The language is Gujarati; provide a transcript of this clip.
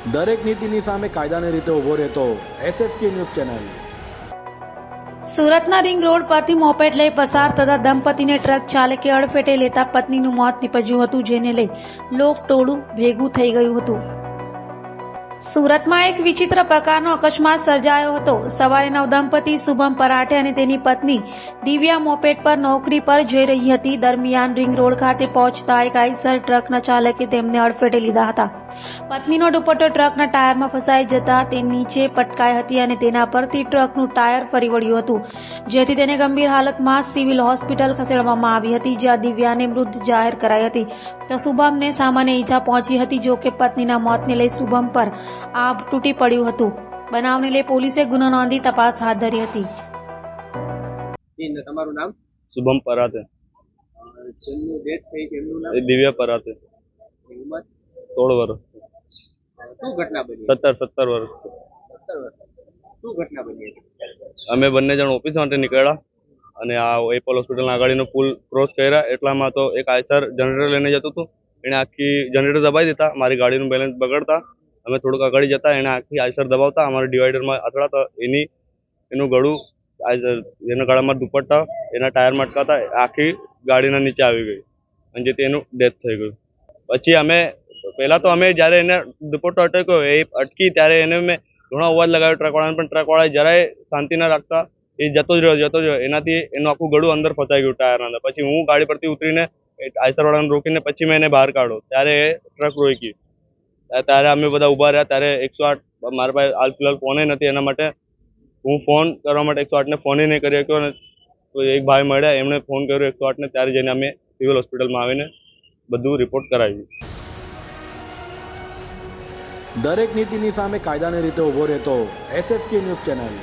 દરેક નીતિની સામે કાયદાની રીતે ઊભો રહેતો SSK ન્યૂઝ ચેનલ। સુરતના રિંગ રોડ પરથી મોપેડ લઈ પસાર થતા દંપતીને ટ્રક ચાલકે અડફેટે લેતા પત્નીનું મોત નીપજ્યું હતું, જેને લઈ લોકટોળું ભેગું થઈ ગયું હતું। સુરતમાં એક વિચિત્ર પ્રકારનો અકસ્માત સર્જાયો હતો। સવારે નવદંપતિ શુભમ પરાઠે અને તેની પત્ની દિવ્યા મોપેડ પર નોકરી પર જઈ રહી હતી। દરમિયાન રિંગ રોડ ખાતે પહોંચતા એક આઈસર ટ્રકના ચાલકે તેમને અડફેટે લીધા હતા। પત્નીનો દુપટ્ટો ટ્રકના ટાયરમાં ફસાઈ જતા તે નીચે પટકાઈ હતી અને તેના પરથી ટ્રકનું ટાયર ફરી વળ્યું હતું, જેથી તેને ગંભીર હાલતમાં સિવિલ હોસ્પિટલ ખસેડવામાં આવી હતી, જ્યાં દિવ્યાને મૃત જાહેર કરાઈ હતી તો શુભમને સામાન્ય ઈજા પહોંચી હતી। જો કે પત્નીના મોતને લઈ શુભમ પર આભ તૂટી પડ્યું હતું। બનાવને લઈ પોલીસે ગુનો નોંધી તપાસ હાથ ધરી હતી। તમારું નામ? शुभम पराते, જેમનું ડેથ થઈ તેમનું નામ? दिव्या पराते, ઉંમર? 16 वर्ष से, શું ઘટના બની? 17 वर्ष से। 17 વર્ષ। શું ઘટના બની હતી? અમે બંને જણ ઓફિસ માટે નીકળ્યા અને આ એપોલ હોસ્પિટલના આગળનો પુલ ક્રોસ કર્યા એટલામાં તો એક આઈસર જનરેટર લઈને જતું હતું। એણે આખી જનરેટર દબાવી દીધા। મારી ગાડીનું બેલેન્સ બગડતા અમે થોડુંક આગળ જતા એણે આખી આઈસર દબાવતા અમારા ડિવાઈડરમાં અથડાતા એનું ગળું આઈસર એના ગળામાં દુપટ્ટા એના ટાયરમાં અટકાતા આખી ગાડીના નીચે આવી ગઈ અને જેથી એનું ડેથ થઈ ગયું। પછી અમે પહેલાં તો અમે જ્યારે એને દુપટ્ટો અટક્યો એ અટકી ત્યારે એને મેં ઘણો અવાજ લગાવ્યો ટ્રકવાળાને, પણ ટ્રકવાળાએ જરાય શાંતિ ના રાખતા એ જતો જ રહ્યો। એનાથી એનું આખું ગળું અંદર ફસાઈ ગયું ટાયરના અંદર। પછી હું ગાડી પરથી ઉતરીને આઈસરવાળાને રોકીને પછી મેં એને બહાર કાઢ્યો ત્યારે એ ટ્રક રોકી। ત્યારે અમે બધા ઊભા રહ્યા ત્યારે 108 મારા પાસે હાલ ફિલહાલ ફોને નથી, એના માટે હું ફોન કરવા માટે 108ને ફોન નહીં કરી શક્યો અને એક ભાઈ મળ્યા એમણે ફોન કર્યો 108ને, ત્યારે જઈને અમે સિવિલ હોસ્પિટલમાં આવીને બધું રિપોર્ટ કરાવ્યું। દરેક નીતિની સામે કાયદાની રીતે ઊભો રહેતો SSK ન્યૂઝ ચેનલ।